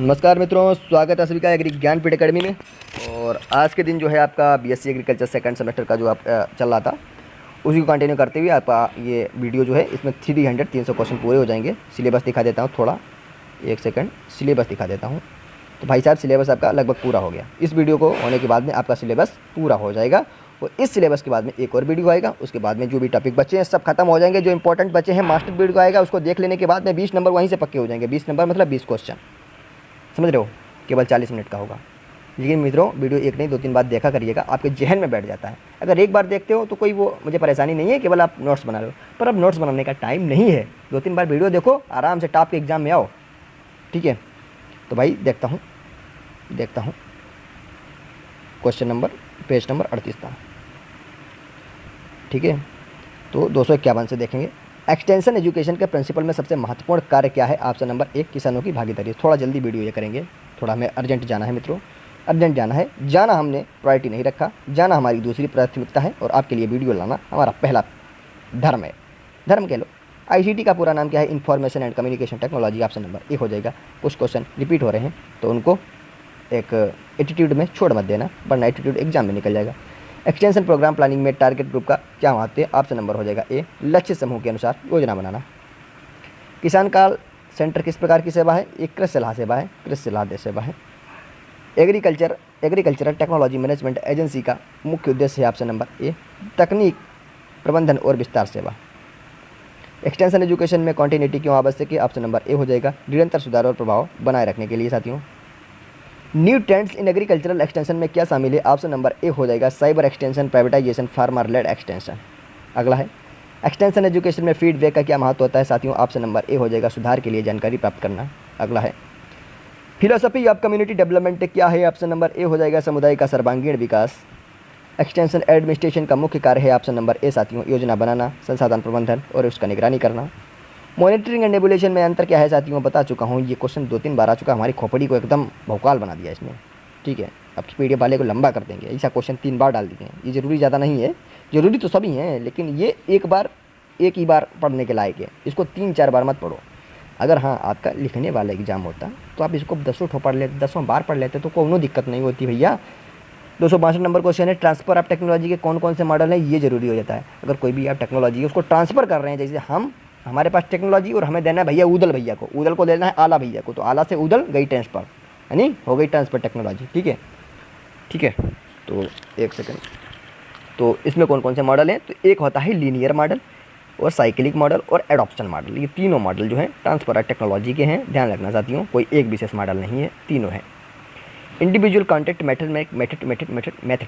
नमस्कार मित्रों, स्वागत है सभी का एग्री ज्ञानपीठ एकेडमी में। और आज के दिन जो है आपका बीएससी एग्रीकल्चर सेकंड सेमेस्टर का जो आप चल रहा था उसी को कंटिन्यू करते हुए आपका ये वीडियो जो है इसमें 300 क्वेश्चन पूरे हो जाएंगे। सिलेबस दिखा देता हूँ, थोड़ा एक सेकंड सिलेबस दिखा देता हूँ। तो भाई साहब सिलेबस आपका लगभग पूरा हो गया। इस वीडियो को होने के बाद में आपका सिलेबस पूरा हो जाएगा और इस सिलेबस के बाद में एक और वीडियो आएगा। उसके बाद में जो भी टॉपिक बचे हैं सब खत्म हो जाएंगे। जो इंपॉर्टेंट बचे हैं मास्टर वीडियो आएगा, उसको देख लेने के बाद में 20 नंबर वहीं से पक्के हो जाएंगे। 20 नंबर मतलब 20 क्वेश्चन, समझ रहे हो। केवल 40 मिनट का होगा। लेकिन मित्रों वीडियो एक नहीं 2-3 बार देखा करिएगा, आपके जहन में बैठ जाता है। अगर एक बार देखते हो तो कोई वो मुझे परेशानी नहीं है, केवल आप नोट्स बना रहे हो। पर अब नोट्स बनाने का टाइम नहीं है। 2-3 बार वीडियो देखो, आराम से टॉप के एग्जाम में आओ, ठीक है। तो भाई देखता हूँ क्वेश्चन नंबर पेज नंबर 38 था, ठीक है। तो 251 से देखेंगे। एक्सटेंशन एजुकेशन के प्रिंसिपल में सबसे महत्वपूर्ण कार्य क्या है? ऑप्शन नंबर 1 किसानों की भागीदारी। थोड़ा जल्दी वीडियो ये करेंगे, थोड़ा हमें अर्जेंट जाना है मित्रों, अर्जेंट जाना है। जाना हमने प्रायोरिटी नहीं रखा, जाना हमारी दूसरी प्राथमिकता है और आपके लिए वीडियो लाना हमारा पहला धर्म है। धर्म कह लो। आईसीटी का पूरा नाम क्या है? Information and communication technology. Option number A हो जाएगा। कुछ क्वेश्चन रिपीट हो रहे हैं तो उनको एक एटीट्यूड में छोड़ मत देना, वरना एटीट्यूड एग्जाम में निकल जाएगा। एक्सटेंशन प्रोग्राम प्लानिंग में टारगेट ग्रुप का क्या महत्व है? ऑप्शन नंबर हो जाएगा ए। लक्ष्य समूह के अनुसार योजना बनाना। किसान कॉल सेंटर किस प्रकार की सेवा है? एक कृषि सलाह सेवा है, कृषि सलाह सेवा है। एग्रीकल्चरल टेक्नोलॉजी मैनेजमेंट एजेंसी का मुख्य उद्देश्य है ऑप्शन नंबर ए तकनीक प्रबंधन और विस्तार सेवा। एक्सटेंशन एजुकेशन में कॉन्टिन्यूटी क्यों आवश्यक है? ऑप्शन नंबर ए हो जाएगा निरंतर सुधार और प्रभाव बनाए रखने के लिए। साथियों, new trends in agricultural extension में क्या शामिल है? ऑप्शन नंबर ए हो जाएगा cyber extension, privatisation, farmer led extension. अगला है एक्सटेंशन एजुकेशन में फीडबैक का क्या महत्व होता है? साथियों, ऑप्शन नंबर ए हो जाएगा सुधार के लिए जानकारी प्राप्त करना। अगला है फिलोसफी ऑफ कम्युनिटी डेवलपमेंट क्या है? ऑप्शन नंबर ए हो जाएगा समुदाय का सर्वांगीण विकास। एक्सटेंशन एडमिनिस्ट्रेशन का मुख्य कार्य है ऑप्शन नंबर ए साथियों योजना बनाना, संसाधन प्रबंधन और उसका निगरानी करना। मॉनिटरिंग एंड नेबुलेशन में अंतर क्या है? साथियों बता चुका हूँ, ये क्वेश्चन 2-3 बार आ चुका। हमारी खोपड़ी को एकदम भौकाल बना दिया इसने, ठीक है। अब पीडीएफ वाले को लंबा कर देंगे, ऐसा क्वेश्चन 3 बार डाल दिए हैं। ये जरूरी ज़्यादा नहीं है, जरूरी तो सभी हैं, लेकिन ये एक ही बार पढ़ने के लायक है। इसको 3-4 बार मत पढ़ो। अगर हाँ आपका लिखने वाला एग्जाम होता तो आप इसको 10 पढ़ लेते, 10 बार पढ़ लेते तो कोई दिक्कत नहीं होती भैया। 262 नंबर क्वेश्चन है ट्रांसफर ऑफ टेक्नोलॉजी के कौन कौन से मॉडल हैं? ये जरूरी हो जाता है। अगर कोई भी आप टेक्नोलॉजी है उसको ट्रांसफ़र कर रहे हैं, जैसे हमारे पास टेक्नोलॉजी और हमें देना है भैया उदल भैया को, उदल को देना है आला भैया को, तो आला से उदल गई ट्रांसफ़र, यानी हो गई ट्रांसफ़र टेक्नोलॉजी, ठीक है, ठीक है। तो एक सेकंड, तो इसमें कौन कौन से मॉडल हैं? तो एक होता है लीनियर मॉडल और साइक्लिक मॉडल और एडॉप्शन मॉडल। ये तीनों मॉडल जो हैं ट्रांसफर ऑफ टेक्नोलॉजी के हैं। ध्यान रखना साथियों, कोई एक विशेष मॉडल नहीं है, तीनों है। इंडिविजुअल कॉन्टैक्ट मेथड में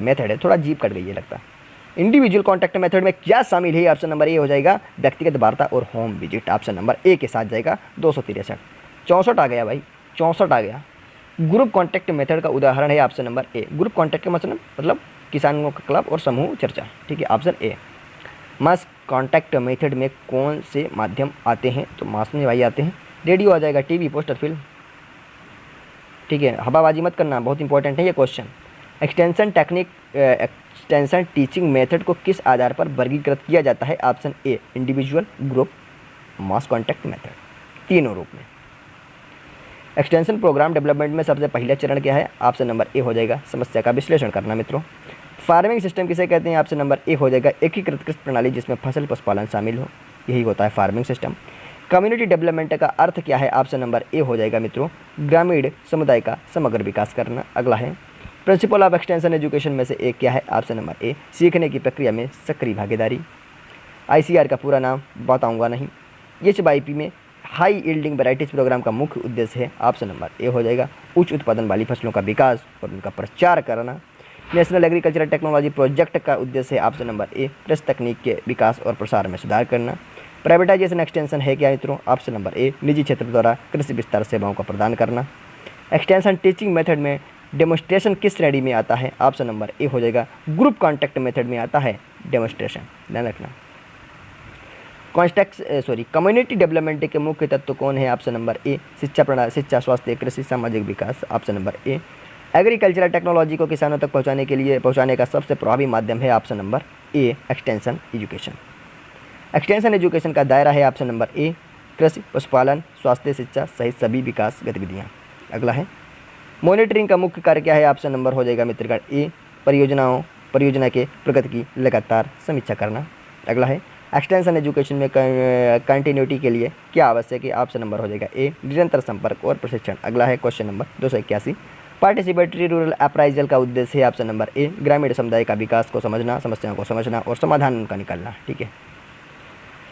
मेथड है, थोड़ा जीप कट गई है लगता है। इंडिविजुअल कॉन्टैक्ट मेथड में क्या शामिल है? ऑप्शन नंबर ए हो जाएगा व्यक्तिगत वार्ता और होम विजिट। ऑप्शन नंबर ए के साथ जाएगा 263। 64 आ गया भाई, 64 आ गया। ग्रुप कॉन्टैक्ट मेथड का उदाहरण है ऑप्शन नंबर ए। ग्रुप कॉन्टैक्ट का मतलब किसानों का क्लब और समूह चर्चा, ठीक है, option A. Mass contact method में कौन से माध्यम आते हैं? तो मास में भाई आते हैं रेडियो आ जाएगा, टीवी, पोस्टर, फिल्म, ठीक है। हवाबाजी मत करना, बहुत इंपॉर्टेंट है ये क्वेश्चन। एक्सटेंशन टीचिंग मेथड को किस आधार पर वर्गीकृत किया जाता है? Option A individual, group, mass contact method, तीनों रूप में। एक्सटेंशन प्रोग्राम डेवलपमेंट में सबसे पहला चरण क्या है? ऑप्शन नंबर ए हो जाएगा समस्या का विश्लेषण करना मित्रों। फार्मिंग सिस्टम किसे कहते हैं? ऑप्शन नंबर ए हो जाएगा एकीकृत कृषि प्रणाली जिसमें फसल पशुपालन शामिल हो, यही होता है फार्मिंग सिस्टम। कम्युनिटी डेवलपमेंट का अर्थ क्या है? ऑप्शन नंबर ए हो जाएगा मित्रों ग्रामीण समुदाय का समग्र विकास करना। अगला है प्रिंसिपल ऑफ एक्सटेंशन एजुकेशन में से एक क्या है? ऑप्शन नंबर ए सीखने की प्रक्रिया में सक्रिय भागीदारी। आईसीआर का पूरा नाम बताऊंगा नहीं। एचवाईपी में हाई यील्डिंग वैराइटीज प्रोग्राम का मुख्य उद्देश्य है, ऑप्शन नंबर ए हो जाएगा उच्च उत्पादन वाली फसलों का विकास और उनका प्रचार करना। नेशनल एग्रीकल्चरल टेक्नोलॉजी प्रोजेक्ट का उद्देश्य है, ऑप्शन नंबर ए कृषि तकनीक के विकास और प्रसार में सुधार करना। प्राइवेटाइजेशन एक्सटेंशन है क्या मित्रों? ऑप्शन नंबर ए निजी क्षेत्र द्वारा कृषि विस्तार सेवाओं का प्रदान करना। एक्सटेंशन टीचिंग मेथड में डेमोस्ट्रेशन किस श्रेणी में आता है? ऑप्शन नंबर ए हो जाएगा ग्रुप कॉन्टैक्ट मेथड में आता है डेमोस्ट्रेशन, ध्यान रखना। कम्युनिटी डेवलपमेंट के मुख्य तत्व कौन है? ऑप्शन नंबर ए शिक्षा प्रणाली, शिक्षा, स्वास्थ्य, कृषि, सामाजिक विकास। Option number A agricultural technology को किसानों तक पहुंचाने का सबसे प्रभावी माध्यम है, option number A extension education. Extension education का दायरा है ऑप्शन नंबर ए कृषि, पशुपालन, स्वास्थ्य, शिक्षा सहित सभी विकास गतिविधियाँ। अगला है मॉनिटरिंग का मुख्य कार्य क्या है, ऑप्शन नंबर हो जाएगा मित्रगण ए परियोजना के प्रगति की लगातार समीक्षा करना। अगला है एक्सटेंशन एजुकेशन में कंटिन्यूटी के लिए क्या आवश्यक है, ऑप्शन नंबर हो जाएगा ए निरंतर संपर्क और प्रशिक्षण। अगला है question number 281 participatory rural appraisal का उद्देश्य है, ऑप्शन नंबर ए ग्रामीण समुदाय का विकास को समझना, समस्याओं को समझना और समाधान उनका निकालना। ठीक है।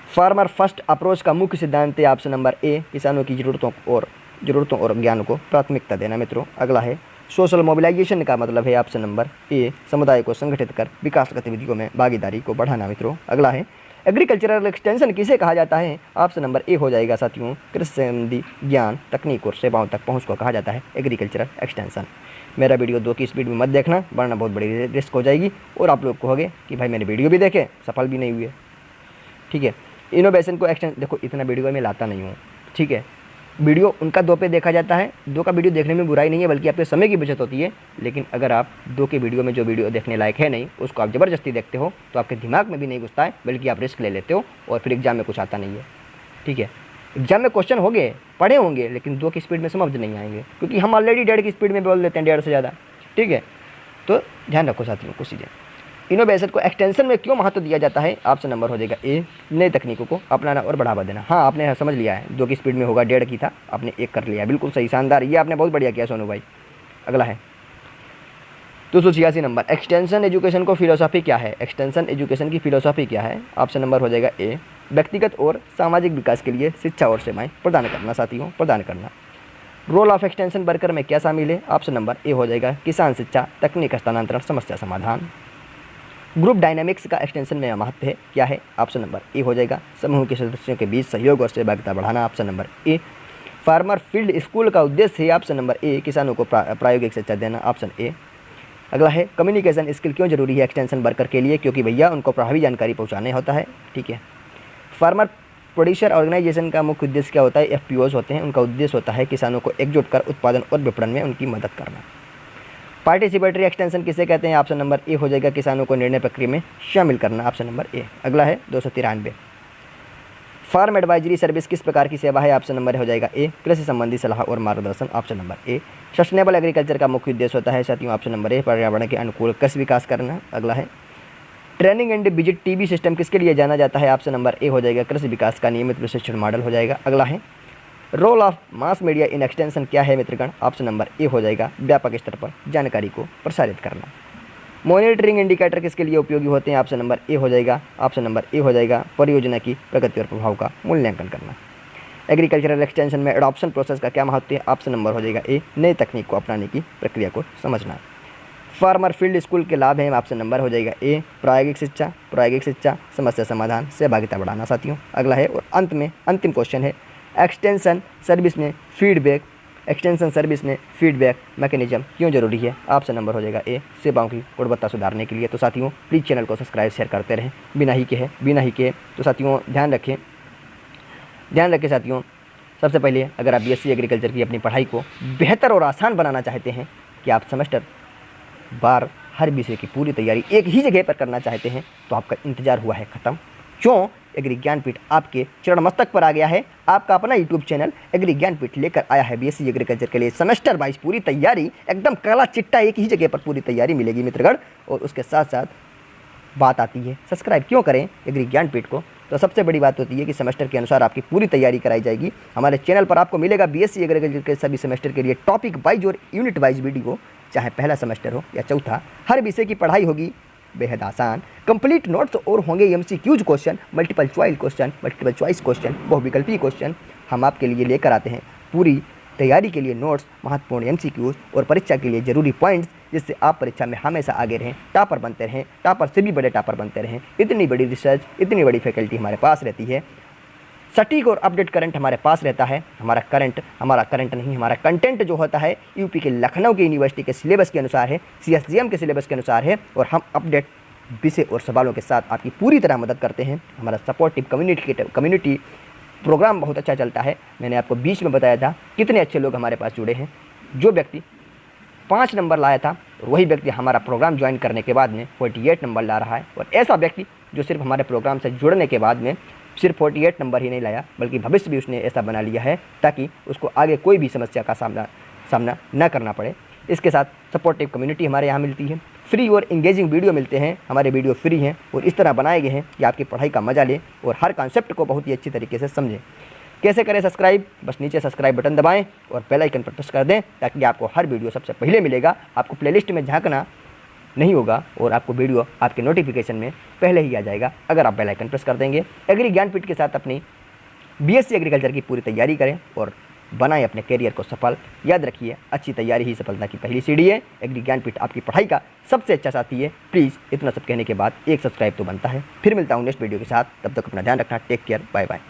फार्मर फर्स्ट अप्रोच का मुख्य सिद्धांत है, ऑप्शन नंबर ए किसानों की ज़रूरतों और ज्ञान को प्राथमिकता देना मित्रों। अगला है सोशल मोबिलाइजेशन का मतलब है, ऑप्शन नंबर ए समुदाय को संगठित कर विकास गतिविधियों में भागीदारी को बढ़ाना मित्रों। अगला है एग्रीकल्चरल एक्सटेंशन किसे कहा जाता है, ऑप्शन नंबर ए हो जाएगा साथियों कृषि संबंधी ज्ञान तकनीक और सेवाओं तक पहुंच को कहा जाता है एग्रीकल्चरल एक्सटेंशन। मेरा वीडियो 2 की स्पीड में मत देखना वरना बहुत बड़ी रिस्क हो जाएगी और आप लोग कहोगे कि भाई मैंने वीडियो भी देखे सफल भी नहीं हुए। ठीक है। इनोवेशन को एक्सटेंशन देखो इतना वीडियो में लाता नहीं हूँ। ठीक है। वीडियो उनका 2 पे देखा जाता है, 2 का वीडियो देखने में बुराई नहीं है बल्कि आपके समय की बचत होती है। लेकिन अगर आप 2 के वीडियो में जो वीडियो देखने लायक है नहीं उसको आप ज़बरदस्ती देखते हो तो आपके दिमाग में भी नहीं घुसता है बल्कि आप रिस्क ले लेते हो और फिर एग्जाम में कुछ आता नहीं है। ठीक है। एग्जाम में क्वेश्चन होंगे पढ़े होंगे लेकिन 2 की स्पीड में समझ नहीं आएंगे क्योंकि हम ऑलरेडी 1.5 की स्पीड में बोल देते हैं, 1.5 से ज़्यादा। ठीक है। तो ध्यान रखो साथियों कुछ चीज़ें। इनोवेशन को एक्सटेंशन में क्यों महत्व दिया जाता है, ऑप्शन नंबर हो जाएगा ए नई तकनीकों को अपनाना और बढ़ावा देना। हाँ आपने समझ लिया है 2 की स्पीड में होगा, 1.5 की था आपने 1 कर लिया, बिल्कुल सही शानदार, ये आपने बहुत बढ़िया किया सोनू भाई। अगला है 286 नंबर एक्सटेंशन एजुकेशन को फिलोसॉफी क्या है, एक्सटेंशन एजुकेशन की फिलोसॉफी क्या है, ऑप्शन नंबर हो जाएगा ए व्यक्तिगत और सामाजिक विकास के लिए शिक्षा और सेवाएँ प्रदान करना साथियों, प्रदान करना। रोल ऑफ एक्सटेंशन वर्कर में क्या शामिल है, ऑप्शन नंबर ए हो जाएगा किसान शिक्षा तकनीक हस्तांतरण समस्या समाधान। ग्रुप डायनामिक्स का एक्सटेंशन में महत्व है क्या है, ऑप्शन नंबर ए हो जाएगा समूह के सदस्यों के बीच सहयोग और सहभागिता बढ़ाना, ऑप्शन नंबर ए। फार्मर फील्ड स्कूल का उद्देश्य है, ऑप्शन नंबर ए किसानों को प्रायोगिक शिक्षा देना, ऑप्शन ए। अगला है कम्युनिकेशन स्किल क्यों जरूरी है एक्सटेंशन वर्कर के लिए, क्योंकि भैया उनको प्रभावी जानकारी पहुँचाने होता है। ठीक है। फार्मर प्रोड्यूसर ऑर्गेनाइजेशन का मुख्य उद्देश्य क्या होता है, एफपीओज होते हैं, उनका उद्देश्य होता है किसानों को एकजुट कर उत्पादन और विपणन में उनकी मदद करना। पार्टिसिपेटरी एक्सटेंशन किसे कहते हैं, ऑप्शन नंबर ए हो जाएगा किसानों को निर्णय प्रक्रिया में शामिल करना, ऑप्शन नंबर ए। अगला है 293 फार्म एडवाइजरी सर्विस किस प्रकार की सेवा है, ऑप्शन नंबर हो जाएगा ए कृषि संबंधी सलाह और मार्गदर्शन, ऑप्शन नंबर ए। सस्टेनेबल एग्रीकल्चर का मुख्य उद्देश्य होता है साथियों, ऑप्शन नंबर ए पर्यावरण के अनुकूल कृषि विकास करना। अगला है training and visit TV system किसके लिए जाना जाता है, ऑप्शन नंबर ए हो जाएगा कृषि विकास का नियमित प्रशिक्षण मॉडल हो जाएगा। अगला है role of mass media in extension क्या है मित्रगण, ऑप्शन नंबर ए हो जाएगा व्यापक स्तर पर जानकारी को प्रसारित करना। मॉनिटरिंग इंडिकेटर किसके लिए उपयोगी होते हैं, ऑप्शन नंबर ए हो जाएगा परियोजना की प्रगति और प्रभाव का मूल्यांकन करना। एग्रीकल्चरल एक्सटेंशन में एडॉप्शन प्रोसेस का क्या महत्व है, ऑप्शन नंबर हो जाएगा ए नई तकनीक को अपनाने की प्रक्रिया को समझना। फार्मर फील्ड स्कूल के लाभ हैं, ऑप्शन नंबर हो जाएगा ए प्रायोगिक शिक्षा समस्या समाधान सहभागिता बढ़ाना साथियों। अगला है और अंत में अंतिम क्वेश्चन है एक्सटेंशन सर्विस में फीडबैक मैकेनिज्म क्यों जरूरी है, ऑप्शन नंबर हो जाएगा ए सेवाओं की गुणवत्ता सुधारने के लिए। तो साथियों प्लीज़ चैनल को सब्सक्राइब शेयर करते रहें बिना ही के। तो साथियों ध्यान रखें साथियों। सबसे पहले अगर आप बीएससी एग्रीकल्चर की अपनी पढ़ाई को बेहतर और आसान बनाना चाहते हैं कि आप सेमेस्टर बार हर विषय की पूरी तैयारी एक ही जगह पर करना चाहते हैं तो आपका इंतजार हुआ है ख़त्म। क्यों, एग्री ज्ञानपीठ आपके चरण मस्तक पर आ गया है। आपका अपना यूट्यूब चैनल एग्री ज्ञानपीठ लेकर आया है बीएससी एग्रीकल्चर के लिए सेमेस्टर वाइज पूरी तैयारी, एकदम काला चिट्टा एक ही जगह पर पूरी तैयारी मिलेगी मित्रगण। और उसके साथ साथ बात आती है सब्सक्राइब क्यों करें एग्री ज्ञानपीठ को, तो सबसे बड़ी बात होती है कि सेमेस्टर के अनुसार आपकी पूरी तैयारी कराई जाएगी। हमारे चैनल पर आपको मिलेगा बीएससी एग्रीकल्चर के सभी सेमेस्टर के लिए टॉपिक वाइज और यूनिट वाइज वीडियो, चाहे पहला सेमेस्टर हो या चौथा, हर विषय की पढ़ाई होगी बेहद आसान, कंप्लीट नोट्स और होंगे MCQs question, multiple choice question, बहुविकल्पी क्वेश्चन हम आपके लिए लेकर आते हैं। पूरी तैयारी के लिए नोट्स, महत्वपूर्ण एमसीक्यूज और परीक्षा के लिए ज़रूरी पॉइंट्स, जिससे आप परीक्षा में हमेशा आगे रहें, टॉपर बनते रहें, टॉपर से भी बड़े टॉपर बनते रहें। इतनी बड़ी रिसर्च, इतनी बड़ी फैकल्टी हमारे पास रहती है। सटीक और अपडेट करंट हमारे पास रहता है। हमारा कंटेंट जो होता है यूपी के लखनऊ की यूनिवर्सिटी के सिलेबस के अनुसार है, सीएसजीएम के सिलेबस के अनुसार है और हम अपडेट विषय और सवालों के साथ आपकी पूरी तरह मदद करते हैं। हमारा सपोर्टिव कम्युनिटी प्रोग्राम बहुत अच्छा चलता है। मैंने आपको बीच में बताया था कितने अच्छे लोग हमारे पास जुड़े हैं। जो व्यक्ति 5 नंबर लाया था वही व्यक्ति हमारा प्रोग्राम ज्वाइन करने के बाद में 48 नंबर ला रहा है, और ऐसा व्यक्ति जो सिर्फ हमारे प्रोग्राम से जुड़ने के बाद में सिर्फ 48 नंबर ही नहीं लाया बल्कि भविष्य भी उसने ऐसा बना लिया है ताकि उसको आगे कोई भी समस्या का सामना न करना पड़े। इसके साथ सपोर्टिव कम्युनिटी हमारे यहाँ मिलती है, फ्री और इंगेजिंग वीडियो मिलते हैं। हमारे वीडियो फ्री हैं और इस तरह बनाए गए हैं कि आपकी पढ़ाई का मजा लें और हर कॉन्सेप्ट को बहुत ही अच्छी तरीके से समझें। कैसे करें सब्सक्राइब? बस नीचे सब्सक्राइब बटन दबाएं और बेल आइकन पर प्रेस कर दें ताकि आपको हर वीडियो सबसे पहले मिलेगा। आपको प्लेलिस्ट में झांकना नहीं होगा और आपको वीडियो आपके नोटिफिकेशन में पहले ही आ जाएगा अगर आप बेल आइकन प्रेस कर देंगे। एग्री ज्ञानपीठ के साथ अपनी बीएससी एग्रीकल्चर की पूरी तैयारी करें और बनाएं अपने करियर को सफल। याद रखिए, अच्छी तैयारी ही सफलता की पहली सीढ़ी है। एग्री ज्ञानपीठ आपकी पढ़ाई का सबसे अच्छा साथी है। प्लीज़ इतना सब कहने के बाद एक सब्सक्राइब तो बनता है। फिर मिलता हूँ नेक्स्ट वीडियो के साथ, तब तक अपना ध्यान रखना। Take care, bye bye.